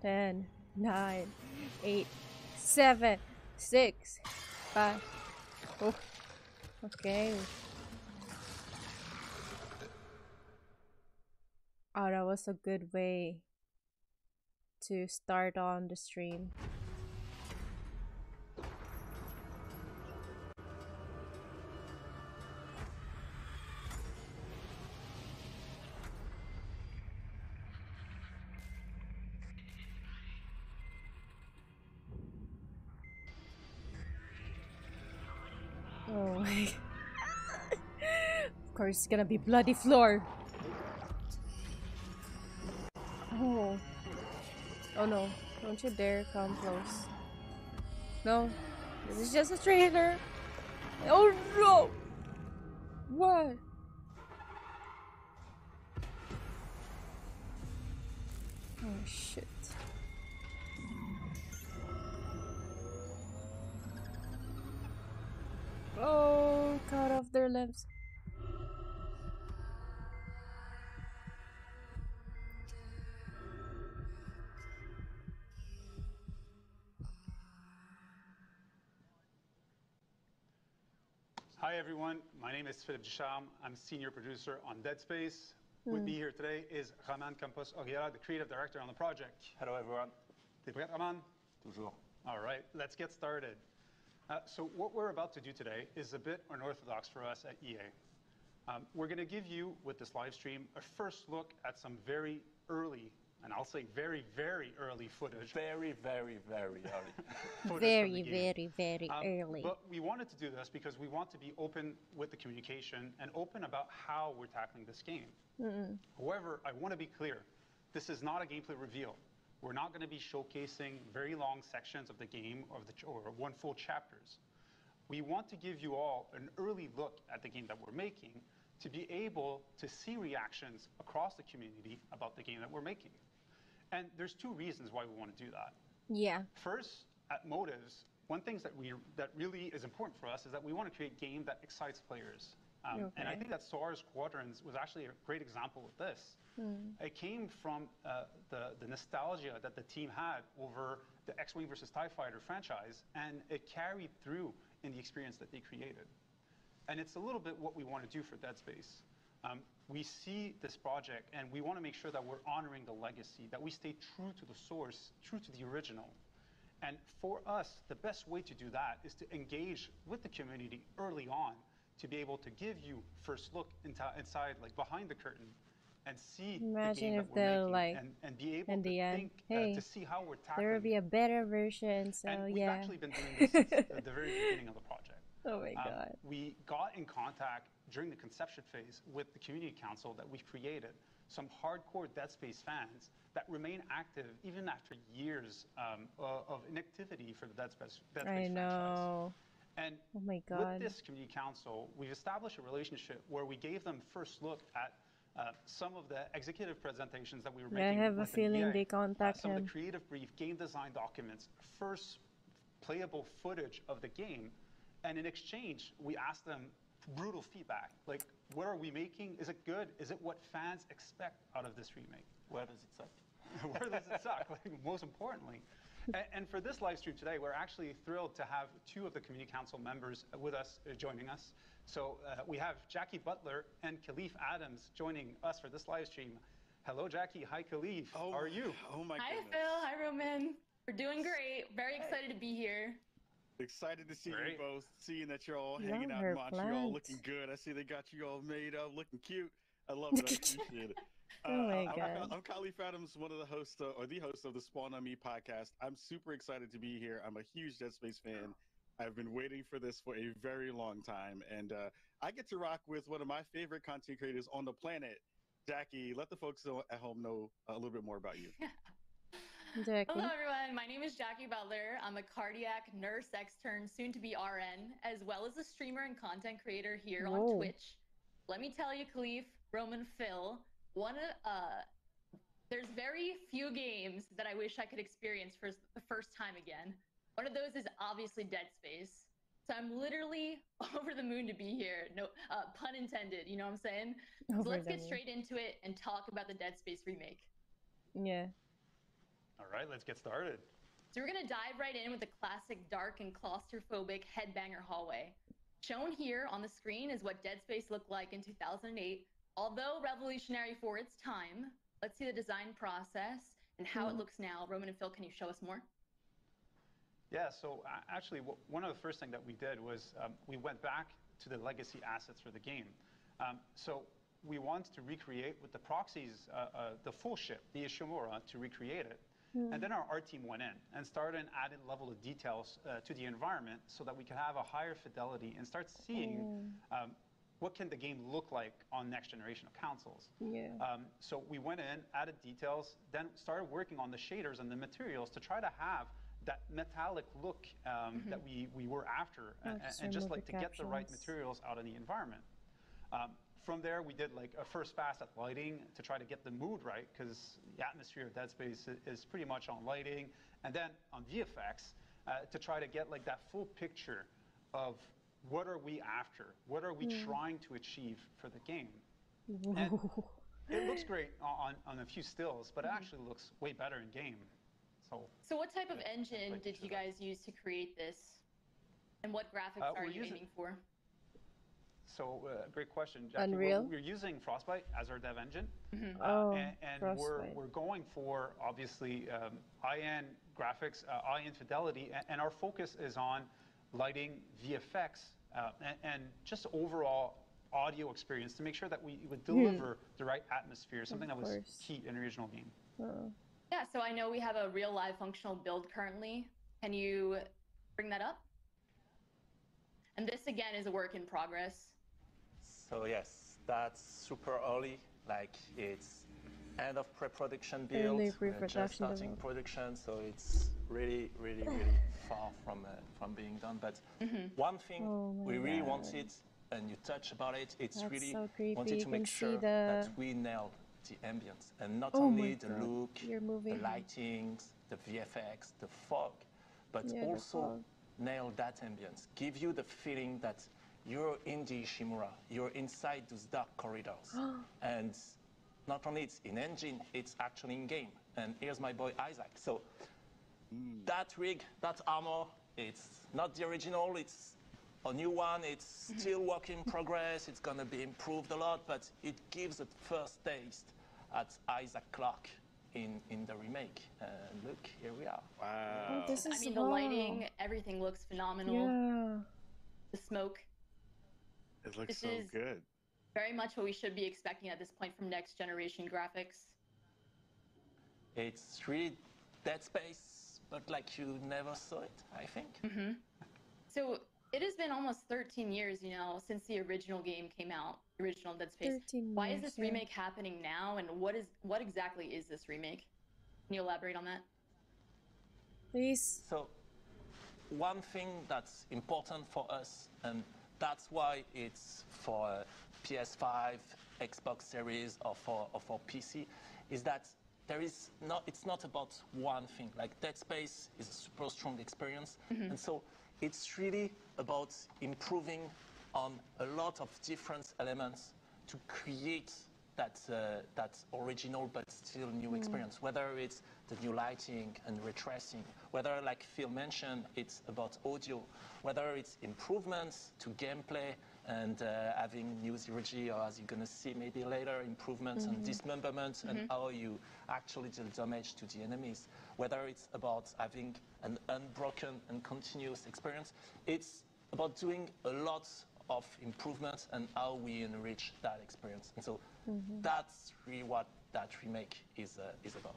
10, 9, 8, 7, 6, 5. Oh, okay. Oh, that was a good way to start on the stream. Oh my. Of course, it's gonna be bloody floor. Oh. Oh no. Don't you dare come close. No. This is just a trailer. Oh no! What? Oh shit. Oh, cut off their limbs. Hi everyone, my name is Philippe Ducharme. I'm senior producer on Dead Space. With me here today is Roman Campos Oriela, the creative director on the project. Hello everyone. T'es prêt, Roman? Toujours. All right, let's get started. So what we're about to do today is a bit unorthodox for us at EA. We're going to give you, with this live stream, a first look at some very early, and I'll say very, very early footage. Very, very, very early. Very early. But we wanted to do this because we want to be open with the communication and open about how we're tackling this game. However, I want to be clear. This is not a gameplay reveal. We're not going to be showcasing very long sections of the game or one full chapters. We want to give you all an early look at the game that we're making to be able to see reactions across the community about the game that we're making. And there's two reasons why we want to do that. Yeah. First, at Motives, one thing that really is important for us is that we want to create a game that excites players. And I think that SARS Squadrons was actually a great example of this. It came from the nostalgia that the team had over the X-Wing versus TIE Fighter franchise, and it carried through in the experience that they created. And it's a little bit what we want to do for Dead Space. We see this project, and we want to make sure that we're honoring the legacy, that we stay true to the source, true to the original. And for us, the best way to do that is to engage with the community early on, to be able to give you first look inside, like behind the curtain, and see the game that we're making, and be able to think, to see how we're tackling. There will be a better version, so and yeah. We've actually been doing this since the very beginning of the project. Oh my god. We got in contact during the conception phase with the community council that we created, some hardcore Dead Space fans that remain active even after years of inactivity for the Dead Space franchise. Know. And oh my god. With this community council, we've established a relationship where we gave them first look at some of the executive presentations that we were making. I have a feeling they contact some of the creative brief, game design documents, first playable footage of the game. And in exchange, we asked them brutal feedback. Like, what are we making? Is it good? Is it what fans expect out of this remake? Where does it suck? Where does it suck? Like, most importantly. And for this live stream today, we're actually thrilled to have two of the community council members with us, joining us. So we have Jackie Butler and Khalif Adams joining us for this live stream. Hello, Jackie. Hi, Khalif. Oh, how are you? Oh my Hi, goodness. Phil. Hi, Roman. We're doing great. Very excited to be here. Excited to see Great. you both, seeing that you're all hanging out in Montreal, looking good. I see they got you all made up, looking cute. I love it. I appreciate it. Oh my god. I'm Khalif Adams, one of the hosts, or the host of the Spawn on Me podcast. I'm super excited to be here. I'm a huge Dead Space fan. I've been waiting for this for a very long time, and I get to rock with one of my favorite content creators on the planet, Jackie. Let the folks at home know a little bit more about you. Jackie. Hello, everyone. My name is Jackie Butler. I'm a cardiac nurse extern, soon to be RN, as well as a streamer and content creator here on Twitch. Let me tell you, Khalif, Roman, Phil, there's very few games that I wish I could experience for the first time again. One of those is obviously Dead Space. So I'm literally over the moon to be here. No pun intended, you know what I'm saying? So let's get straight into it and talk about the Dead Space remake. Yeah. All right, let's get started. So we're gonna dive right in with the classic dark and claustrophobic headbanger hallway. Shown here on the screen is what Dead Space looked like in 2008. Although revolutionary for its time, let's see the design process and how it looks now. Roman and Phil, can you show us more? Yeah, so actually, one of the first things that we did was we went back to the legacy assets for the game. So we wanted to recreate with the proxies, the full ship, the Ishimura, to recreate it. And then our art team went in and started an added level of details to the environment so that we could have a higher fidelity and start seeing what can the game look like on next generation of consoles. So we went in, added details, then started working on the shaders and the materials to try to have that metallic look that we were after, and just like to get the right materials out of the environment. From there, we did like a first pass at lighting to try to get the mood right, because the atmosphere of Dead Space is pretty much on lighting, and then on VFX to try to get like that full picture of what are we after, what are we trying to achieve for the game. And it looks great on a few stills, but it actually looks way better in game. So what type of engine did you guys use to create this? And what graphics are you aiming for? So, great question, Jackie. Unreal? We're using Frostbite as our dev engine. And we're going for, obviously, high-end graphics, high-end fidelity, and our focus is on lighting, VFX, and just overall audio experience to make sure that we would deliver the right atmosphere, something that was key in the original game. Yeah, so I know we have a real live functional build currently. Can you bring that up? And this again is a work in progress. So yes, that's super early. Like it's end of pre-production build. We're just starting production, so it's really far from being done. But one thing we really wanted, and you touched about it, it's really wanted to make sure that we nailed the ambience, and not only the look, the lightings, the VFX, the fog, but also nail that ambience. Give you the feeling that you're in the Ishimura, you're inside those dark corridors. And not only it's in engine, it's actually in game. And here's my boy Isaac. So that rig, that armor, it's not the original, it's a new one, it's still work in progress, it's gonna be improved a lot, but it gives a first taste at Isaac Clarke in the remake. And look, here we are. Wow. This is the lighting, everything looks phenomenal. The smoke. It looks so good. Very much what we should be expecting at this point from next generation graphics. It's really Dead Space, but like you never saw it, I think. So it has been almost 13 years, you know, since the original game came out, the original Dead Space. Why is this remake happening now, and what exactly is this remake? Can you elaborate on that? Please. So one thing that's important for us, and that's why it's for PS5, Xbox Series, or for PC, is that it's not about one thing. Like Dead Space is a super strong experience, and so it's really about improving on a lot of different elements to create that original but still new experience, whether it's the new lighting and ray tracing, whether, like Phil mentioned, it's about audio, whether it's improvements to gameplay and having new zero-G, or as you're going to see maybe later, improvements and dismemberment and how you actually deal damage to the enemies, whether it's about having an unbroken and continuous experience. It's about doing a lot of improvements and how we enrich that experience. And so that's really what that remake is about.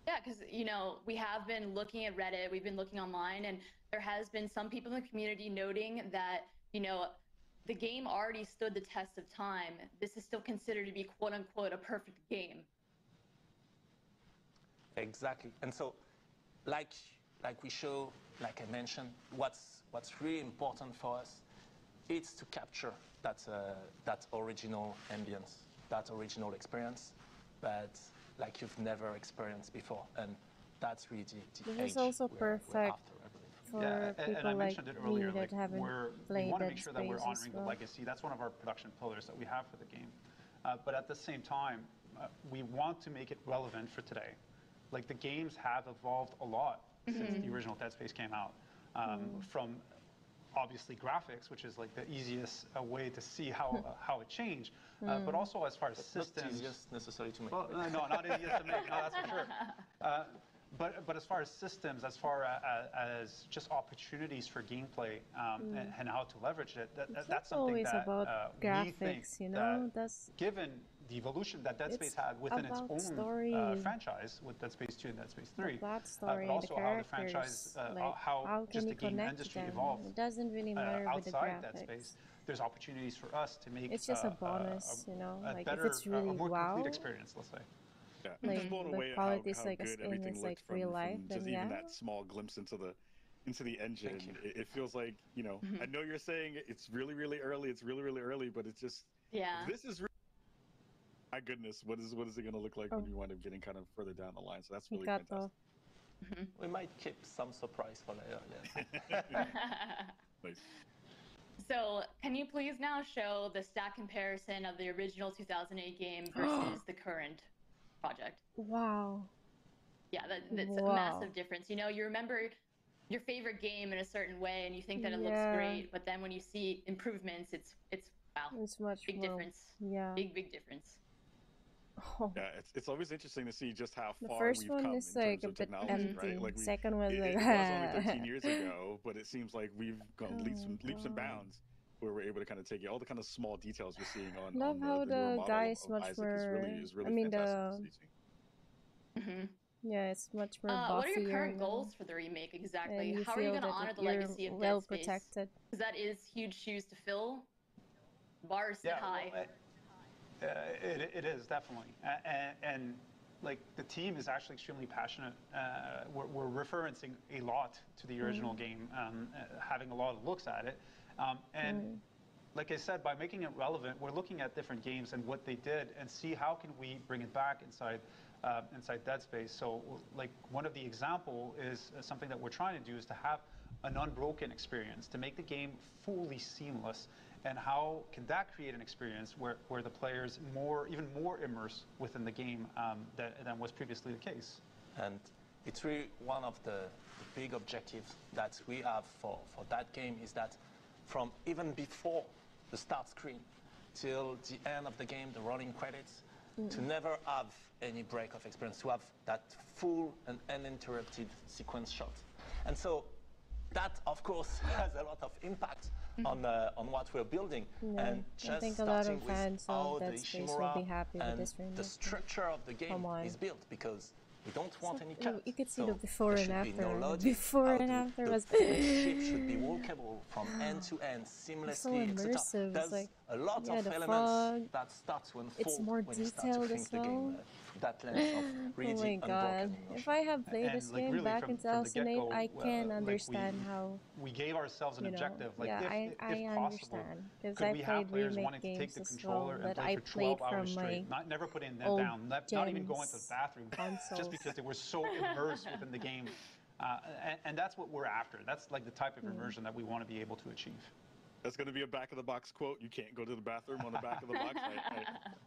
Yeah, because, you know, we have been looking at Reddit, we've been looking online, and there has been some people in the community noting that, you know, the game already stood the test of time. This is still considered to be, quote unquote, a perfect game. Exactly. And so, like we show, like I mentioned, what's really important for us is to capture that original ambience, that original experience, but like you've never experienced before. And that's really the This age is also we're perfect Yeah, for people and I like mentioned it earlier, me that haven't we played want to Dead make sure that we're Space as honoring the well. legacy. That's one of our production pillars that we have for the game. But at the same time, we want to make it relevant for today. like the games have evolved a lot since the original Dead Space came out. From obviously graphics, which is like the easiest way to see how it changed, but also as far as systems. Not easiest necessarily to make. Well, no, not easiest to make. No, that's for sure. But as far as systems, as far as just opportunities for gameplay and how to leverage it, that's something always that about we think graphics, you know. That's given the evolution that Dead Space had within its own franchise with Dead Space 2 and Dead Space 3, that story, but also the how the franchise, like, how can just you the game connect industry them? evolved. It doesn't really matter with the outside graphics. Dead Space. There's opportunities for us to make it's just a bonus, you know. a Like better, if it's really a more wow, complete experience, let's say. Yeah, I'm like just blown the away at quality is how like good in everything it's looked like real life, from then just yeah. even that small glimpse into the engine. It feels like, you know, I know you're saying it's really, really early. It's really, really early, but it's just this is. My goodness, what is it going to look like when you wind up getting kind of further down the line? So that's really fantastic. We might keep some surprise for later. Yeah. Nice. So, can you please now show the stat comparison of the original 2008 game versus the current project? Wow. Yeah, that's a massive difference. You know, you remember your favorite game in a certain way, and you think that it looks great, but then when you see improvements, it's wow, it's much big more difference. Yeah, big difference. Oh. Yeah, it's always interesting to see just how far first we've one come is in like terms a of bit technology, empty. right? Like Second was like it was only 13 years ago, but it seems like we've gone leaps and bounds where we're able to kind of take all the kind of small details you're seeing on love on how the newer the model guy of is much Isaac more. is really I mean fantastic to see. Yeah, it's much more buffier. What are your current now. goals for the remake exactly? And you How are you feel going to that honor the you're legacy of well Dead Space? protected. Because that is huge shoes to fill. Bars set high. Well, it is definitely, and like the team is actually extremely passionate. We're referencing a lot to the original game, having a lot of looks at it, and like I said, by making it relevant, we're looking at different games and what they did, and see how can we bring it back inside Dead Space. So, like one of the example is something that we're trying to do is to have an unbroken experience, to make the game fully seamless. And how can that create an experience where the player's even more immersed within the game than was previously the case? And it's really one of the big objectives that we have for that game is that from even before the start screen till the end of the game, the rolling credits, to never have any break of experience, to have that full and uninterrupted sequence shot. And so that, of course, has a lot of impact on what we're building. Yeah, and just I think a starting lot of with fans how of the Dead Space Ishimura will be happy with and this remake. the structure of the game is built, because we don't want any cuts. You could see so the before there and should be after. no logic. Before and after was the ship should be walkable from end to end seamlessly. so immersive. There's It's like, a lot of the elements fog, that start to unfold it's more when you start to detailed think as the game well. through that lens of really Oh my deep, god. unbroken emotion. If I had played And, this like, game really back from in the 2008, get-go, I can like, understand how, we gave ourselves an you know, objective. Like, yeah, if I possible, understand. Because could I we have played players remake wanting to take games the as well, controller and that play I for played 12 hours from my straight, never putting them old down, not even going to the gens bathroom, consoles. just because they were so immersed within the game. And that's what we're after. That's like the type of immersion that we want to be able to achieve. That's going to be a back-of-the-box quote. You can't go to the bathroom on the back of the box.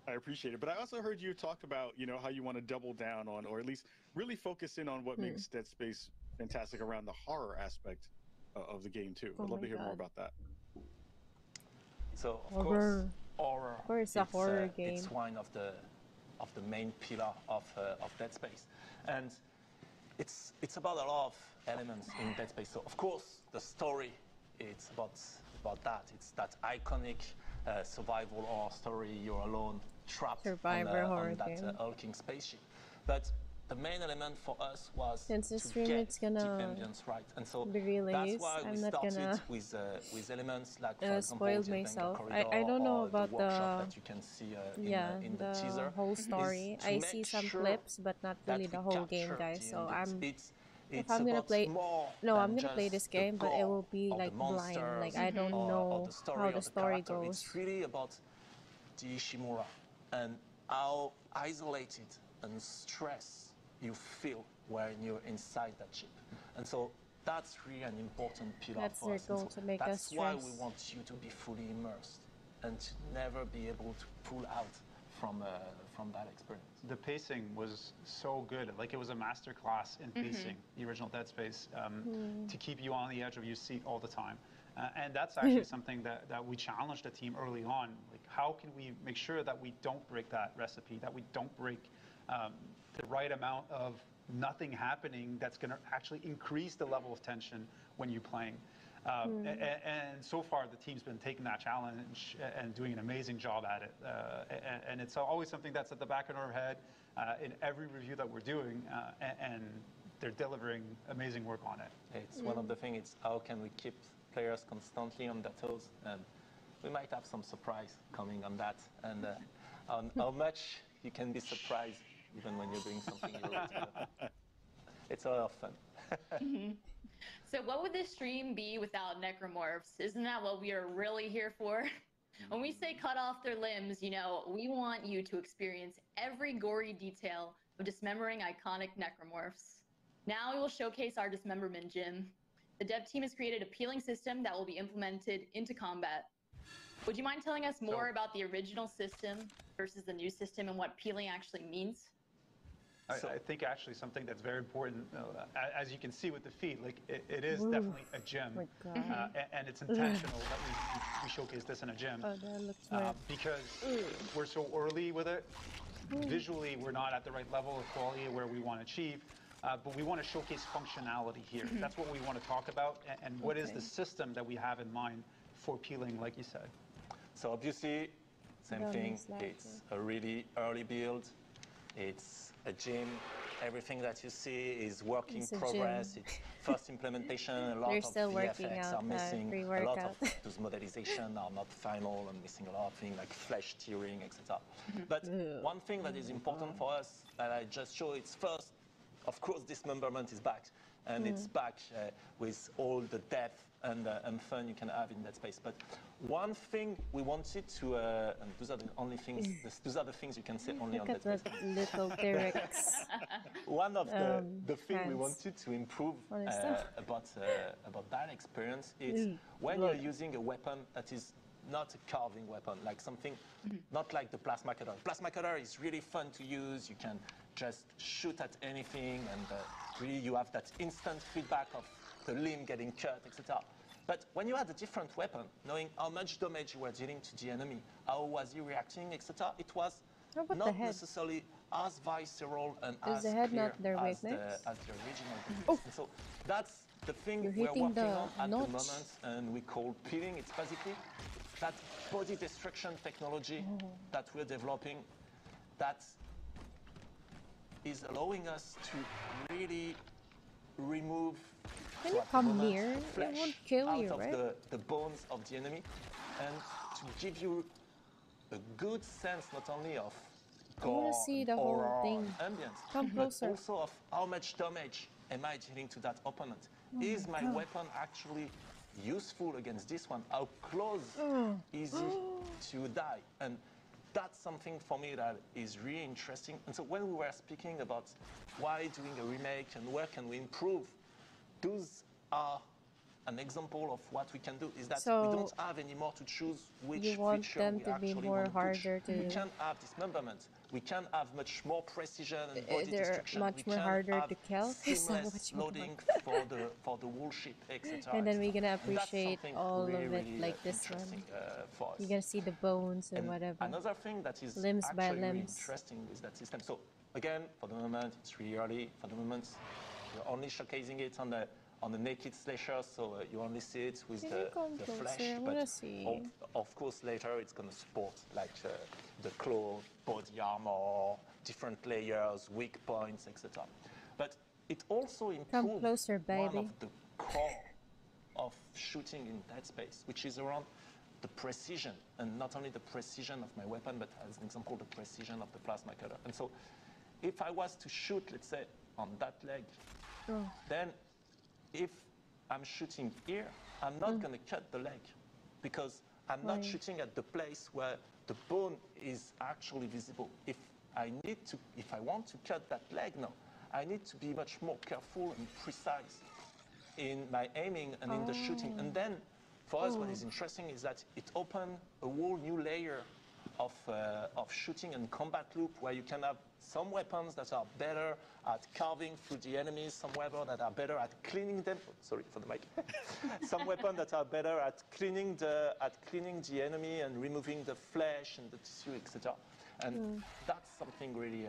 I appreciate it. But I also heard you talk about, you know, how you want to double down on, or at least really focus in on what makes Dead Space fantastic around the horror aspect of the game, too. I'd love to hear more about that. So, of Horror. course, horror. Of course, a horror game. It's one of the main pillar of Dead Space, and it's about a lot of elements in Dead Space. So, of course, the story, it's about that. It's that iconic survival horror story. You're alone, trapped on that hulking spaceship. But the main element for us was since the to stream get it's gonna the ambience right, and so be released, that's why we I'm not started gonna with elements like, for example, spoiled the myself. corridor I don't know or about the workshop that you can see in the teaser. whole story. I see some clips, but not really the whole game, guys. So if I'm gonna play, I'm gonna play this game, but it will be like blind. Like I don't know how the story goes. It's really about the Ishimura and how isolated and stressed you feel when you're inside that ship. And so that's really an important pillar That's for their us. goal, to make us that's why stress. we want you to be fully immersed and to never be able to pull out from from that experience. The pacing was so good. Like, it was a master class in pacing, the original Dead Space, to keep you on the edge of your seat all the time. And that's actually something that we challenged the team early on. Like, how can we make sure that we don't break that recipe, that we don't break the right amount of nothing happening that's going to actually increase the level of tension when you're playing. And so far, the team's been taking that challenge and doing an amazing job at it. And it's always something that's at the back of our head in every review that we're doing, and they're delivering amazing work on it. It's one of the things, it's how can we keep players constantly on their toes, and we might have some surprise coming on that, and on how much you can be surprised even when you're doing something you wrote together. It's a lot of fun. So what would this stream be without necromorphs? Isn't that what we are really here for? When we say cut off their limbs, you know, we want you to experience every gory detail of dismembering iconic necromorphs. Now we will showcase our dismemberment gym. The dev team has created a peeling system that will be implemented into combat. Would you mind telling us more about the original system versus the new system and what peeling actually means? I think actually something that's very important, as you can see with the feed, like it is definitely a gym, and it's intentional that we showcase this in a gym, that looks weird. because we're so early with it. Visually, we're not at the right level of quality where we want to achieve, but we want to showcase functionality here. That's what we want to talk about, and what is the system that we have in mind for peeling, like you said. So obviously, same thing, it's a really early build. It's a gym. Everything that you see is work in progress. It's first implementation. A lot of VFX are missing. A lot of those modelizations are not final and missing a lot of things like flesh tearing, etc. But one thing that is important for us that I just showed, it's first, of course, dismemberment is back. And it's back with all the depth and fun you can have in that space. But one thing we wanted to, and those are the only things, those are the things you can say only on that space. Look at that little T-Rex. One of the thing we wanted to improve about that experience is when you're using a weapon that is not a carving weapon, like something, not like the plasma cutter. Plasma cutter is really fun to use. You can just shoot at anything, and really you have that instant feedback of the limb getting cut, etc. But when you had a different weapon, knowing how much damage you were dealing to the enemy, how was he reacting, etc., it was not necessarily as visceral and as the head clear not their as the original. So that's the thing we're working on at the moment, and we call peeling. It's basically that body destruction technology that we're developing that is allowing us to really remove Can you come near? It won't kill you, out right? of the bones of the enemy, and to give you a good sense not only of gore, see the whole thing. ambience, Come closer. but also of how much damage am I dealing to that opponent. Is my weapon actually useful against this one? How close is it to die? And that's something for me that is really interesting. And so when we were speaking about why doing a remake and where can we improve, those are an example of what we can do, is that we don't have anymore to choose which you want feature them we to be actually more want to push. harder to... We can have dismemberment. We can have much more precision and body they're destruction. much we more can harder have to kill. seamless loading for the whole ship, etc. And then we're gonna And that's appreciate something all really, of it really, like this one. interesting, for us. You're gonna see the bones and whatever. Another thing that is Limbs by actually really limbs. interesting with that system. So again, for the moment, it's really early. For the moment, we're only showcasing it on the naked slasher, so you only see it with the flesh. But of course, later it's going to support like the claw, body armor, different layers, weak points, etc. But it also improves one of the core of shooting in Dead Space, which is around the precision, and not only the precision of my weapon, but as an example, the precision of the plasma cutter. And so, if I was to shoot, let's say, on that leg, then if I'm shooting here, I'm not going to cut the leg, because I'm not shooting at the place where the bone is actually visible. If I want to cut that leg now, I need to be much more careful and precise in my aiming and in the shooting. And then, for us, what is interesting is that it opens a whole new layer of shooting and combat loop where you can have some weapons that are better at carving through the enemies, some weapons that are better at cleaning them. Sorry for the mic. Some weapons that are better at cleaning the enemy and removing the flesh and the tissue, etc. And that's something really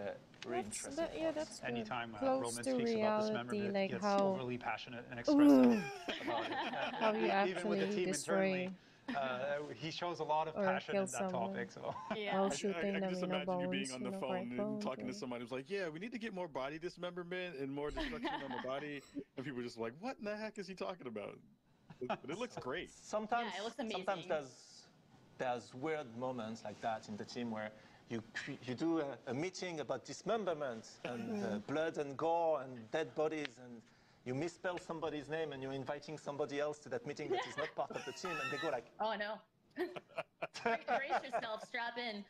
really interesting. Yeah, that's good. Anytime Close Roman to speaks about reality, dismemberment, like gets how overly passionate and expressive about it. how you Even with the actually team destroy internally, he shows a lot of or passion kill in that someone. topic. So Yeah. while I shooting can them, just you know, imagine you being bones, on you the know, phone and bones, talking to somebody who's like, "Yeah, we need to get more body dismemberment and more destruction on the body," and people are just like, "What in the heck is he talking about?" But it looks great. Sometimes, Yeah, it looks amazing. sometimes there's weird moments like that in the team where you do a meeting about dismemberment and blood and gore and dead bodies, and you misspell somebody's name and you're inviting somebody else to that meeting that is not part of the team, and they go like, Oh no. Brace yourself, strap in.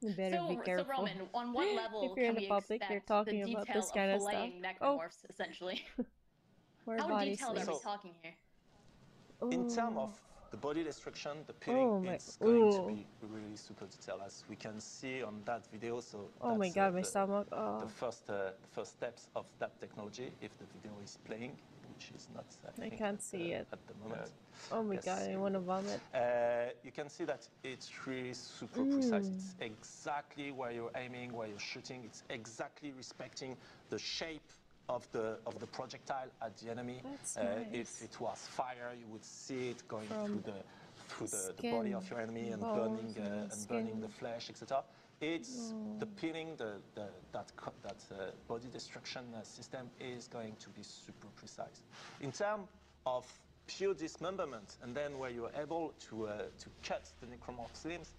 You better be So careful. Roman, on what level If you're can in we the public, you're expect talking the about detail this kind of of stuff. filleting necromorphs, essentially? More How body detailed are we sleeves. talking here? in terms Ooh. of the body destruction, the peeling, Oh my- it's going to ooh. be really super detailed, as we can see on that video. So Oh my that's, god, my stomach. Oh. the first steps of that technology, if the video is playing, which is not, I think, can't at see it. at the moment. Oh my Yes, god, I here want to we go. vomit. You can see that it's really super precise. It's exactly where you're aiming, where you're shooting. It's exactly respecting the shape of the projectile at the enemy. That's If nice. it was fire, you would see it going From through the body of your enemy and bones burning the skin. flesh, etc. It's the peeling, that body destruction system is going to be super precise. In terms of pure dismemberment, and then where you're able to cut the necromorph's limbs,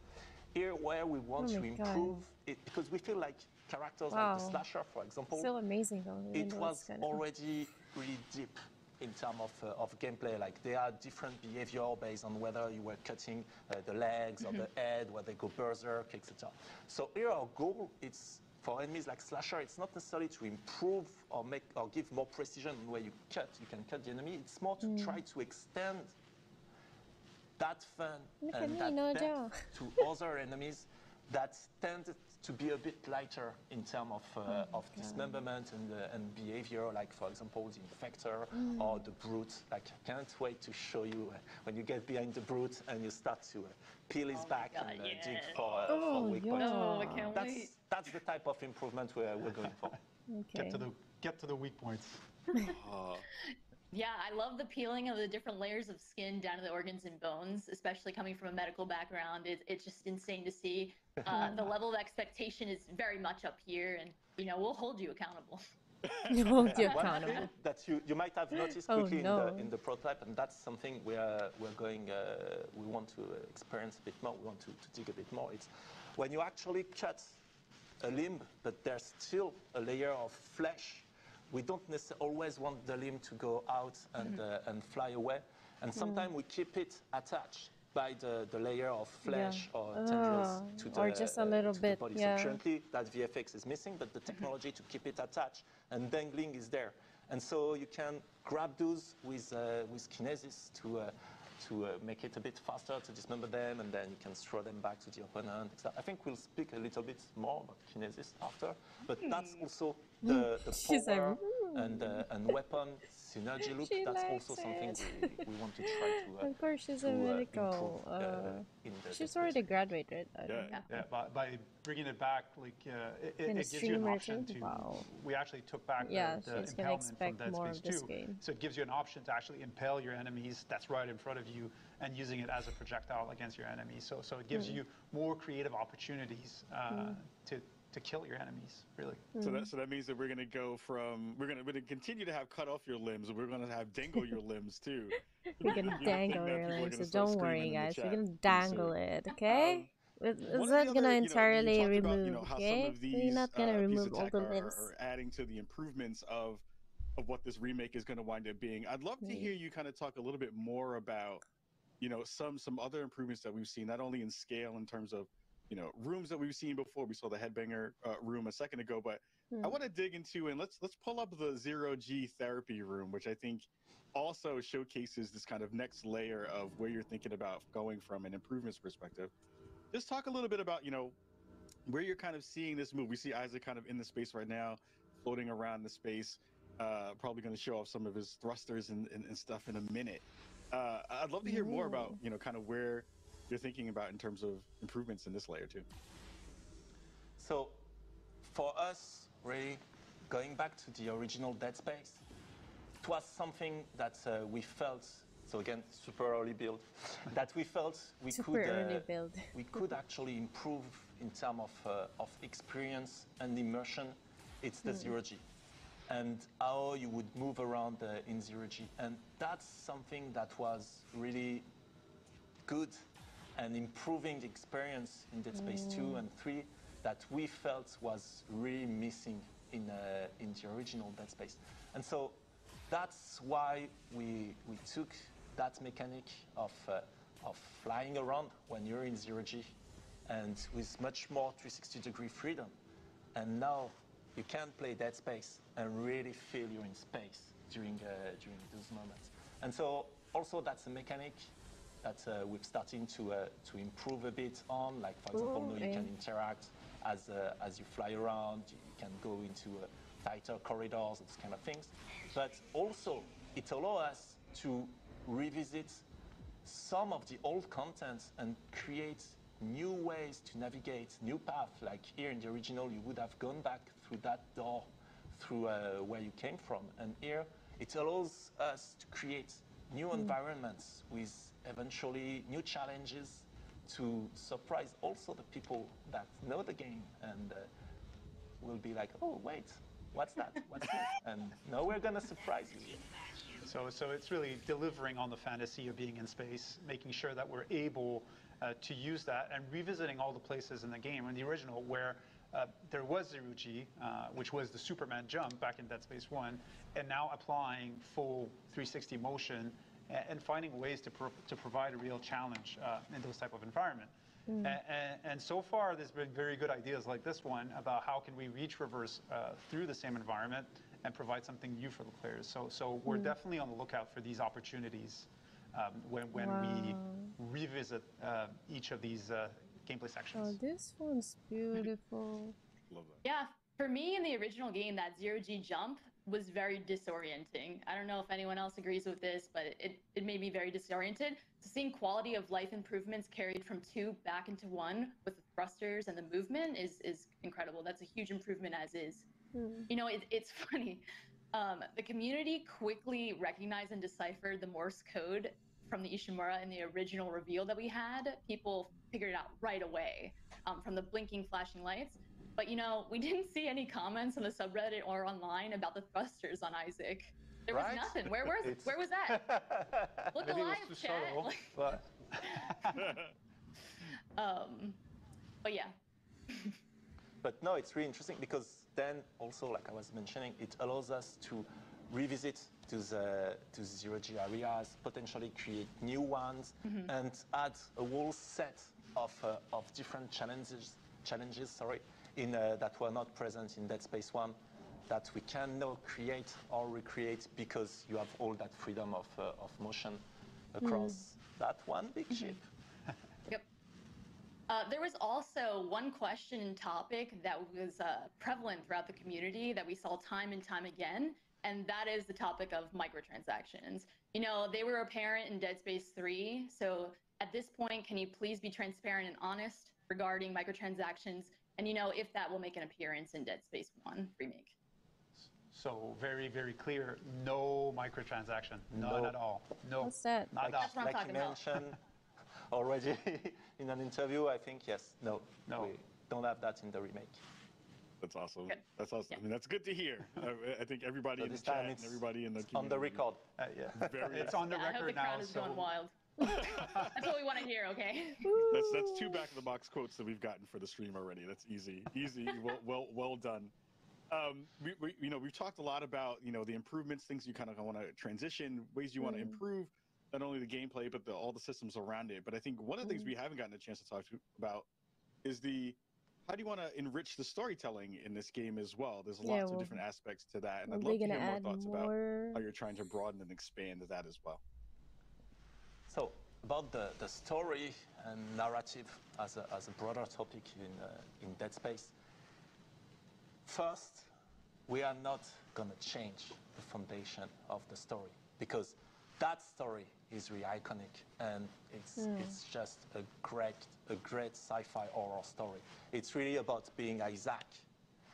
here where we want Oh to my God. improve it, because we feel like characters like the Wow. slasher, for example, Still amazing though. Even it though it's was kind of already really deep in terms of gameplay. Like there are different behavior based on whether you were cutting the legs or the head, where they go berserk, etc. So here our goal, it's for enemies like slasher, it's not necessarily to improve or give more precision on where you can cut the enemy. It's more to try to extend that fun Look at and me, that no depth joke. to other enemies that tend to be a bit lighter in terms of dismemberment and behavior, like for example the Infector or the Brute. Like I can't wait to show you when you get behind the Brute and you start to peel his back God, and yeah. dig for weak points. Oh, I can't wait. That's the type of improvement we're going for. okay. Get to the weak points. Yeah, I love the peeling of the different layers of skin down to the organs and bones, especially coming from a medical background. It's just insane to see. The level of expectation is very much up here, and we'll hold you accountable. Hold you One accountable. thing that you might have noticed Oh, quickly no. in the prototype, and that's something we want to experience a bit more, we want to dig a bit more, it's when you actually cut a limb, but there's still a layer of flesh. We don't necessarily always want the limb to go out and fly away, and sometimes we keep it attached by the layer of flesh or tendrils to the, or just a little to bit, the body. yeah. So currently that VFX is missing, but the technology to keep it attached and dangling is there. And so you can grab those with kinesis to make it a bit faster to dismember them, and then you can throw them back to the opponent, etc. I think we'll speak a little bit more about kinesis after, but that's also the She's like, power and weapon synergy loop. She That's likes also something it. we want to try to Of course, she's to, a medical. improve, in the She's space. already graduated. I think. Yeah, by bringing it back, like it And a gives you an streamer option too? to. Wow. We actually took back Yeah, the she's gonna impalement from expect Dead more Space of this 2. game. So it gives you an option to actually impale your enemies that's right in front of you and using it as a projectile against your enemies. So it gives you more creative opportunities to kill your enemies, really. So that means that we're gonna continue to have cut off your limbs, and we're gonna have dangle your limbs too. We're gonna dangle your limbs, so don't worry, guys. We're gonna dangle it, okay? It's one of not the gonna other, entirely you talked about, remove, how some okay? of We're not gonna pieces remove of all tech the are limbs. adding to the improvements of what this remake is going to wind up being. I'd love to hear you kind of talk a little bit more about, some other improvements that we've seen, not only in scale in terms of, rooms that we've seen before. We saw the headbanger room a second ago, but I want to dig into, and let's pull up the 0G therapy room, which I think also showcases this kind of next layer of where you're thinking about going from an improvements perspective. Just talk a little bit about, where you're kind of seeing this move. We see Isaac kind of in the space right now, floating around the space, probably going to show off some of his thrusters and stuff in a minute. I'd love to hear more about, kind of where you're thinking about in terms of improvements in this layer too. So for us, really, going back to the original Dead Space, it was something that we felt, so again, super early build, that we felt we could actually improve in terms of experience and immersion. It's the zero-G and how you would move around in zero-G. And that's something that was really good and improving the experience in Dead Space 2 and 3 that we felt was really missing in the original Dead Space. And so that's why we took that mechanic of flying around when you're in zero-G and with much more 360-degree freedom. And now you can play Dead Space and really feel you're in space during those moments. And so also that's a mechanic that we're starting to improve a bit on. Like for example, now you can interact as you fly around. You can go into tighter corridors, those kind of things. But also it allows us to revisit some of the old content and create new ways to navigate, new paths. Like here in the original, you would have gone back through that door, through where you came from. And here, it allows us to create new environments with eventually new challenges to surprise also the people that know the game and will be like, oh, wait, what's that? What's that? And now we're going to surprise you. So it's really delivering on the fantasy of being in space, making sure that we're able to use that and revisiting all the places in the game. In the original where there was zero-G, which was the Superman jump back in Dead Space 1, and now applying full 360 motion and finding ways to provide a real challenge in those type of environment. And so far, there's been very good ideas like this one about how can we reach reverse through the same environment and provide something new for the players. So we're definitely on the lookout for these opportunities when we revisit each of these gameplay sections. Oh, this one's beautiful. Love that. Yeah, for me in the original game, that zero-G jump was very disorienting. I don't know if anyone else agrees with this, but it made me very disoriented. So seeing quality of life improvements carried from 2 back into 1 with the thrusters and the movement is incredible. That's a huge improvement as is. You know, it's funny. The community quickly recognized and deciphered the Morse code from the Ishimura in the original reveal that we had. People figured it out right away from the blinking, flashing lights. But, you know, we didn't see any comments on the subreddit or online about the thrusters on Isaac. There was nothing. Where was that? Look Maybe alive, it was too chat. subtle, but but yeah. But no, it's really interesting because then also, like I was mentioning, it allows us to revisit to the zero-G areas, potentially create new ones, and add a whole set of different challenges, in that were not present in Dead Space 1, that we can now create or recreate because you have all that freedom of motion across that one big ship. Yep. There was also one question and topic that was prevalent throughout the community that we saw time and time again, and that is the topic of microtransactions. You know, they were apparent in Dead Space 3, so at this point, can you please be transparent and honest regarding microtransactions, and you know, if that will make an appearance in Dead Space 1 Remake? so very, very clear, no microtransaction, none at all. No, What's that? not at all. That's what I'm Like talking you about. mentioned already in an interview, I think, yes, no, No. we don't have that in the remake. That's awesome. Good. That's awesome. Yeah. I mean, that's good to hear. I think everybody So in the this time chat and it's everybody in the community. on the record. Yeah. Very It's on the Yeah, I hope the record now. crowd is going wild. That's what we want to hear, okay? That's 2 back of the box quotes that we've gotten for the stream already. That's easy. Well done. We've talked a lot about the improvements, things you kind of want to transition, ways you want to improve not only the gameplay but all the systems around it. But I think one of the things we haven't gotten a chance to talk about is how do you want to enrich the storytelling in this game as well? There's lots of different aspects to that, and I'd love to hear more thoughts about how you're trying to broaden and expand that as well. So about the story and narrative as a broader topic in Dead Space. First, we are not going to change the foundation of the story because that story is really iconic and it's just a great sci-fi horror story. It's really about being Isaac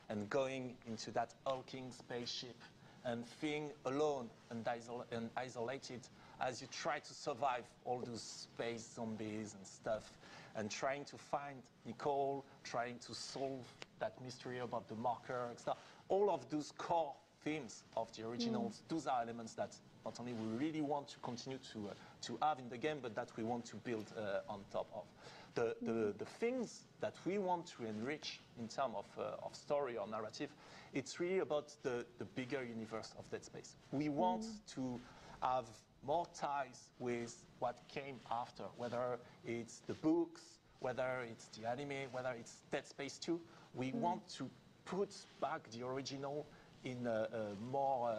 and going into that hulking spaceship and feeling alone and isolated as you try to survive all those space zombies and stuff, and trying to find Nicole, trying to solve that mystery about the marker and stuff. All of those core themes of the originals, those are elements that not only we really want to continue to have in the game, but that we want to build on top of. The things that we want to enrich in terms of story or narrative, it's really about the bigger universe of Dead Space. We want to have more ties with what came after, whether it's the books, whether it's the anime, whether it's Dead Space 2. We want to put back the original in a more,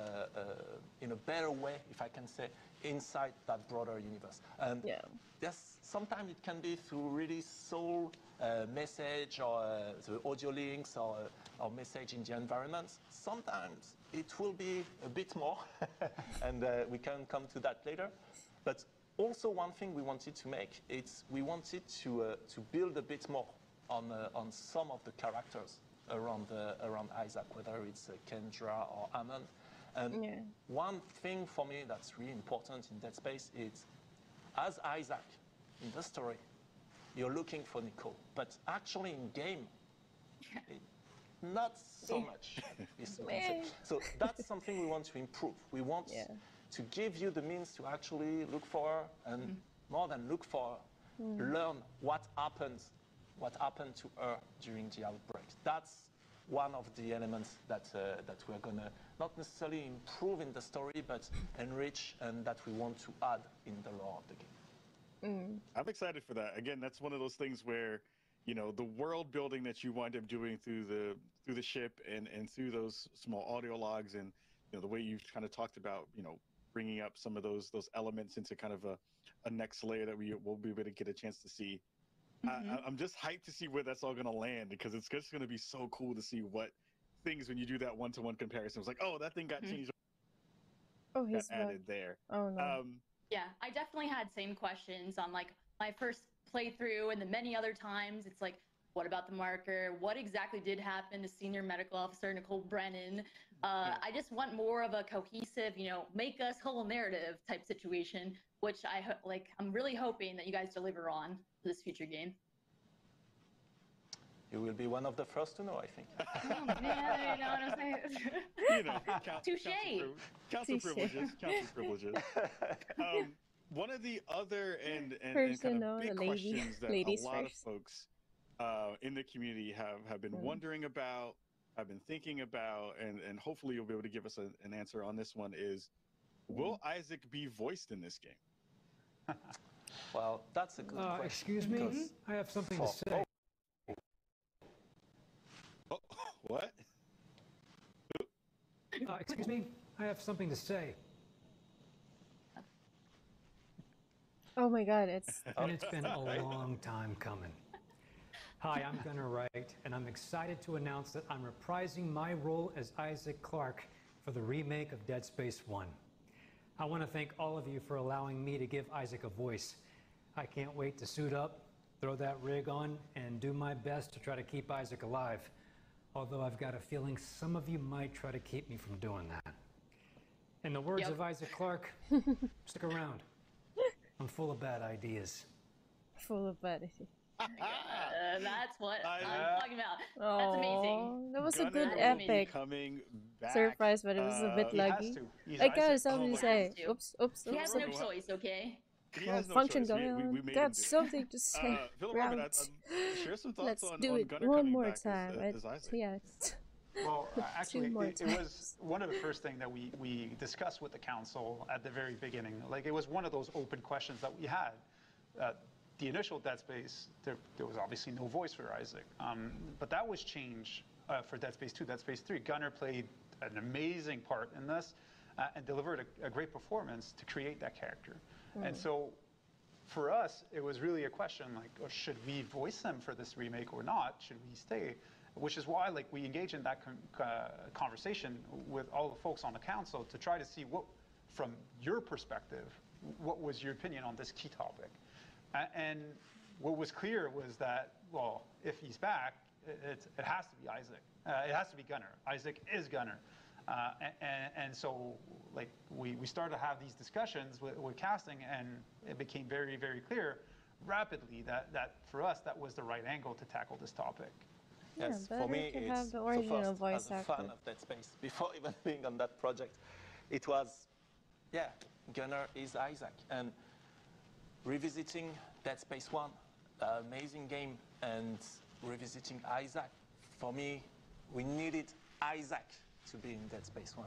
in a better way, if I can say, inside that broader universe. And yes, sometimes it can be through really soul message or the audio links or message in the environment. Sometimes it will be a bit more, and we can come to that later. But also one thing we wanted to make, we wanted to build a bit more on some of the characters around Isaac, whether it's Kendra or Hammond. And one thing for me that's really important in Dead Space is, as Isaac in the story, you're looking for Nicole, but actually in game, not so much. So that's something we want to improve. We want to give you the means to actually look for her, and more than look for her, learn what happened to her during the outbreak. That's one of the elements that we're going to not necessarily improve in the story, but enrich, and that we want to add in the lore of the game. I'm excited for that. Again, that's one of those things where, you know, the world building that you wind up doing through the ship and through those small audio logs, and you know the way you've kind of talked about, you know, bringing up some of those elements into kind of a next layer that we'll be able to get a chance to see. I'm just hyped to see where that's all going to land, because it's just going to be so cool to see what things, when you do that one-to-one comparison, it's like, oh, that thing got changed. Oh, he's added there. Oh no. Yeah, I definitely had same questions on like my first playthrough and the many other times. It's like, what about the marker? What exactly did happen to Senior Medical Officer Nicole Brennan? I just want more of a cohesive, you know, make us whole narrative type situation, which I'm really hoping that you guys deliver on this future game. You will be one of the first to know, I think. Oh, man, you know what I'm saying? You know, council privileges. One of the other and kind of big questions that a lot of folks in the community have been wondering about, have been thinking about, and hopefully you'll be able to give us an answer on this one is, will Isaac be voiced in this game? Well, that's a good question. Excuse me, I have something to say. Oh, what? Excuse me, I have something to say. Oh my god, it's... And it's been a long time coming. Hi, I'm Gunnar Wright, and I'm excited to announce that I'm reprising my role as Isaac Clarke for the remake of Dead Space 1. I want to thank all of you for allowing me to give Isaac a voice. I can't wait to suit up, throw that rig on, and do my best to try to keep Isaac alive. Although I've got a feeling some of you might try to keep me from doing that. In the words of Isaac Clarke, stick around. I'm full of bad ideas. Full of bad ideas. That's what I'm talking about. That's amazing. That was a good epic surprise, but it was a bit laggy. I got something to say. Oops. He has no choice, okay? Function going on. Got something to say. Share some thoughts Let's on do it Gunnar one coming more back time. as Isaac. Yeah. Well, actually, it was one of the first things that we discussed with the council at the very beginning. Like, it was one of those open questions that we had. The initial Dead Space, there was obviously no voice for Isaac, but that was changed for Dead Space 2, Dead Space 3. Gunnar played an amazing part in this and delivered a great performance to create that character. And so for us, it was really a question like, oh, should we voice them for this remake or not? Should we stay? Which is why like we engage in that conversation with all the folks on the council to try to see what, from your perspective, what was your opinion on this key topic? And what was clear was that, well, if he's back, it has to be Isaac. It has to be Gunnar. Isaac is Gunnar. And so like we started to have these discussions with casting, and it became very, very clear rapidly that for us, that was the right angle to tackle this topic. Yes, Yeah, for me, to it's have the original so voice first, as a fan actor. of Dead Space, before even being on that project, it was, yeah, Gunnar is Isaac. And revisiting Dead Space 1, amazing game, and revisiting Isaac, for me, we needed Isaac to be in Dead Space 1.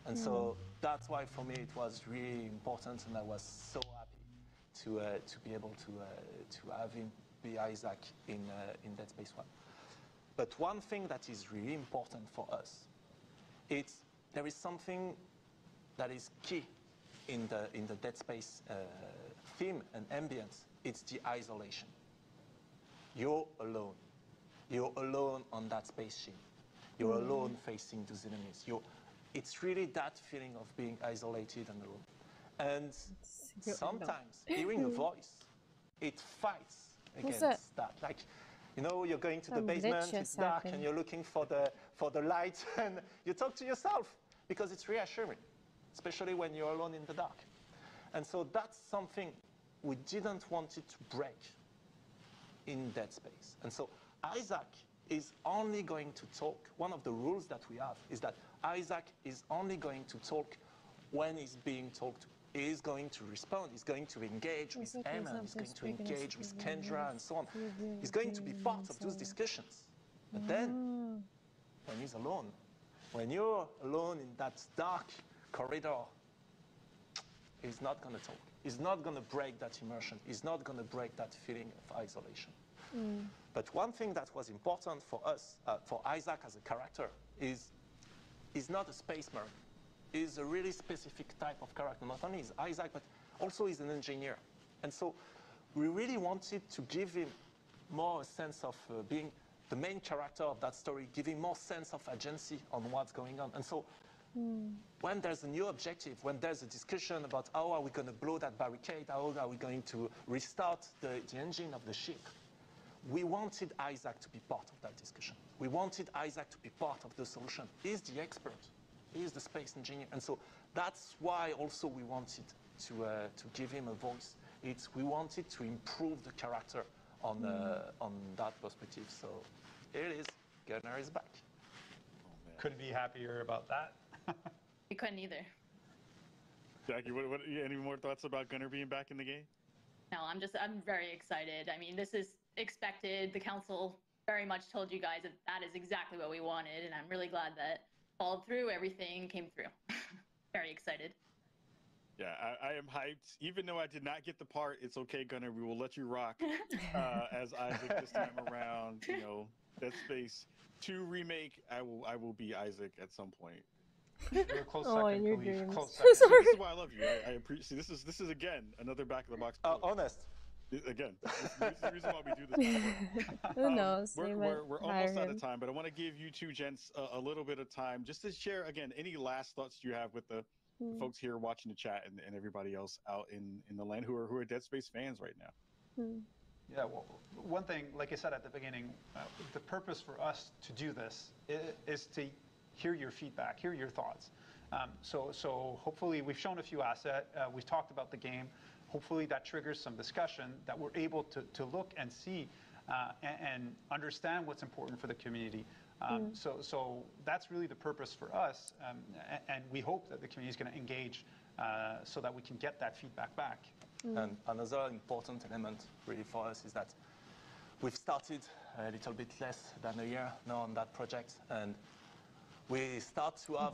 And so that's why for me it was really important, and I was so happy to be able to have him be Isaac in Dead Space 1. But one thing that is really important for us, there is something that is key in the Dead Space theme and ambience. It's the isolation. You're alone. You're alone on that spaceship. You're alone facing those enemies. It's really that feeling of being isolated and alone. And sometimes hearing a voice, it fights against that. Like, you know, you're going to the basement, it's dark, and you're looking for the light, and you talk to yourself because it's reassuring, especially when you're alone in the dark. And so that's something we didn't want it to break in Dead Space. And so Isaac is only going to talk. One of the rules that we have is that Isaac is only going to talk when he's being talked to. He is going to respond. He's going to engage with Emma. He's going to engage with Kendra and so on. He's going to be part of those discussions. But then, when he's alone, when you're alone in that dark corridor, he's not going to talk. He's not going to break that immersion. He's not going to break that feeling of isolation. But one thing that was important for us, for Isaac as a character, is he's not a space marine. He's a really specific type of character. Not only is Isaac, but also he's an engineer. And so we really wanted to give him more a sense of being the main character of that story, giving more sense of agency on what's going on. And so when there's a new objective, when there's a discussion about how are we going to blow that barricade, how are we going to restart the engine of the ship, we wanted Isaac to be part of that discussion. We wanted Isaac to be part of the solution. He's the expert. He's the space engineer. And so that's why also we wanted to give him a voice. We wanted to improve the character on that perspective. So here it is. Gunnar is back. Oh, couldn't be happier about that. We couldn't either. Jackie, any more thoughts about Gunnar being back in the game? No, I'm very excited. I mean, this is expected. The council very much told you guys that is exactly what we wanted, and I'm really glad that followed through. Everything came through. Very excited. Yeah, I am hyped. Even though I did not get the part, it's okay, Gunnar. We will let you rock as Isaac this time around. You know, Dead Space 2 remake. I will be Isaac at some point. You're a close second, your Khalif. dreams. Close second. Sorry. This is why I love you. I appreciate. This is again another back of the box. Honest. Again, this is the reason why we do this. Who knows? We're almost out of time, but I want to give you two gents a little bit of time just to share, again, any last thoughts you have with the folks here watching the chat and everybody else out in the land who are Dead Space fans right now. Yeah, well, one thing, like I said at the beginning, the purpose for us to do this is to hear your feedback, hear your thoughts. So hopefully we've shown a few assets. We've talked about the game. Hopefully that triggers some discussion that we're able to look and see and understand what's important for the community. So that's really the purpose for us, and we hope that the community is going to engage so that we can get that feedback back. And another important element really for us is that we've started a little bit less than a year now on that project, and we start to have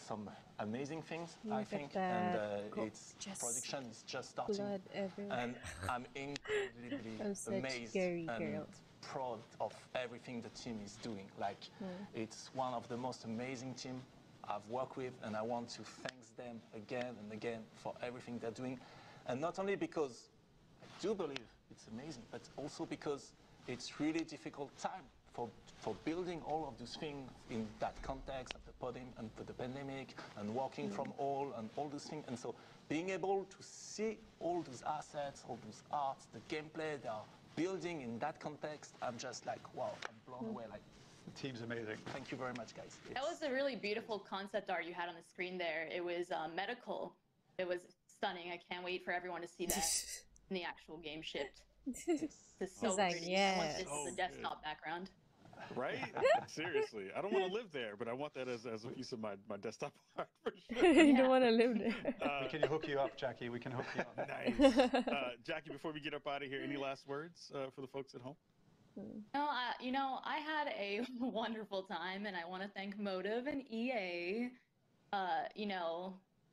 some amazing things, I think, and its production is just starting. And I'm incredibly amazed and proud of everything the team is doing. Like, it's one of the most amazing teams I've worked with, and I want to thank them again and again for everything they're doing. And not only because do believe it's amazing, but also because it's really difficult time for building all of these things in that context of the podium and for the pandemic and working from all and all these things. And so being able to see all those assets, all those arts, the gameplay they are building in that context, I'm just like, wow, I'm blown away. Like, the team's amazing. Thank you very much, guys. That was a really beautiful concept art you had on the screen there. It was medical. It was stunning. I can't wait for everyone to see that in the actual game shipped. It's so like, pretty. yes. I want this Oh, as a desktop background. Right? Seriously. I don't want to live there, but I want that as a piece of my desktop art for sure. You don't want to live there. We can hook you up, Jackie. We can hook you up. Nice. Jackie, before we get up out of here, any last words for the folks at home? No, I had a wonderful time, and I want to thank Motive and EA,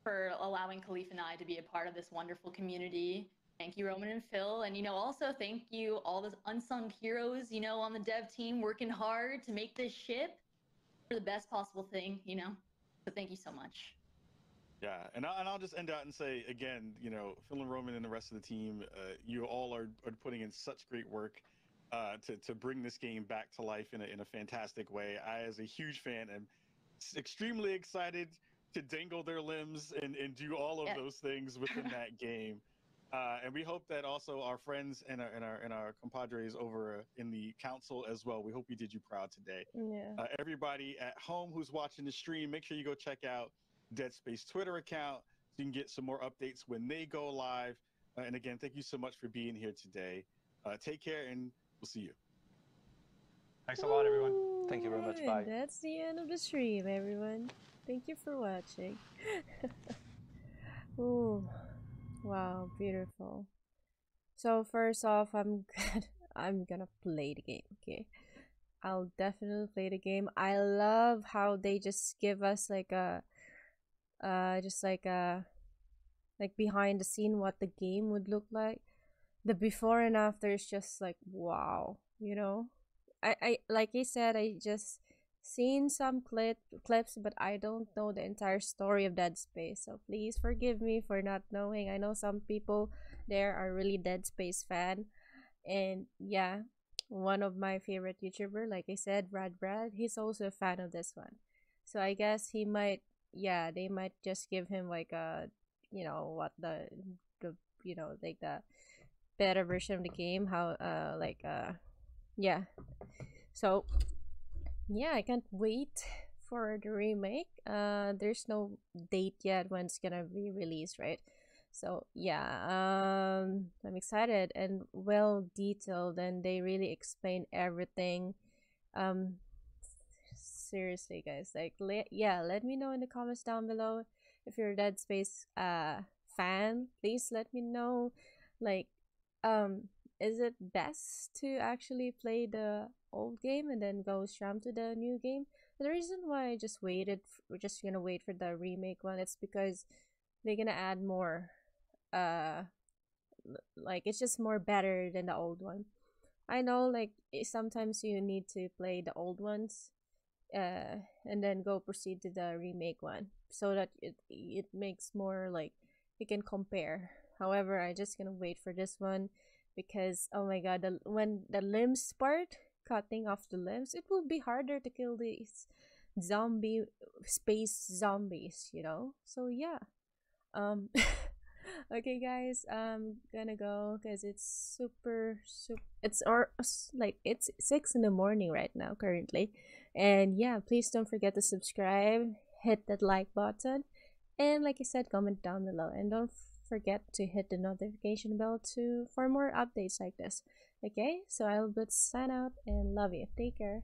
for allowing Khalif and I to be a part of this wonderful community. Thank you, Roman and Phil. And, also thank you, all those unsung heroes, on the dev team working hard to make this ship for the best possible thing, So thank you so much. Yeah, and I'll just end out and say, again, Phil and Roman and the rest of the team, you all are putting in such great work to bring this game back to life in a fantastic way. I, as a huge fan, am extremely excited to dangle their limbs and do all of those things within that game. And we hope that also our friends and our compadres over in the council as well. We hope we did you proud today. Yeah. Everybody at home who's watching the stream, make sure you go check out Dead Space Twitter account so you can get some more updates when they go live. And again, thank you so much for being here today. Take care, and we'll see you. Thanks a lot, everyone. Thank you very much. And Bye. that's the end of the stream, everyone. Thank you for watching. Ooh. Wow, beautiful. So first off, I'm gonna play the game, okay? I'll definitely play the game. I love how they just give us like a like behind the scene what the game would look like. The before and after is just like wow, I like I said, I just seen some clips, but I don't know the entire story of Dead Space, so please forgive me for not knowing. I know some people there are really Dead Space fan, and yeah, one of my favorite YouTuber, like I said, Brad, he's also a fan of this one, so I guess he might, they might just give him like a, what the like the better version of the game, how yeah, so yeah, I can't wait for the remake. There's no date yet when it's gonna be released, right? So yeah, I'm excited and well detailed, and they really explain everything. Seriously, guys, like let me know in the comments down below if you're a Dead Space fan. Please let me know, like, is it best to actually play the old game and then go straight to the new game? The reason why I just waited, we're just gonna wait for the remake one, it's because they're gonna add more, like it's just more better than the old one. I know, like, sometimes you need to play the old ones and then go proceed to the remake one so that it makes more, like, you can compare. However, I just gonna wait for this one because oh my god, when the limbs part, cutting off the limbs, it will be harder to kill these space zombies, so yeah. Okay guys, I'm gonna go because it's it's 6 in the morning right now currently, and yeah, please don't forget to subscribe, hit that like button, and like I said, comment down below, and don't forget to hit the notification bell for more updates like this. Okay, so I'll sign out and love you. Take care.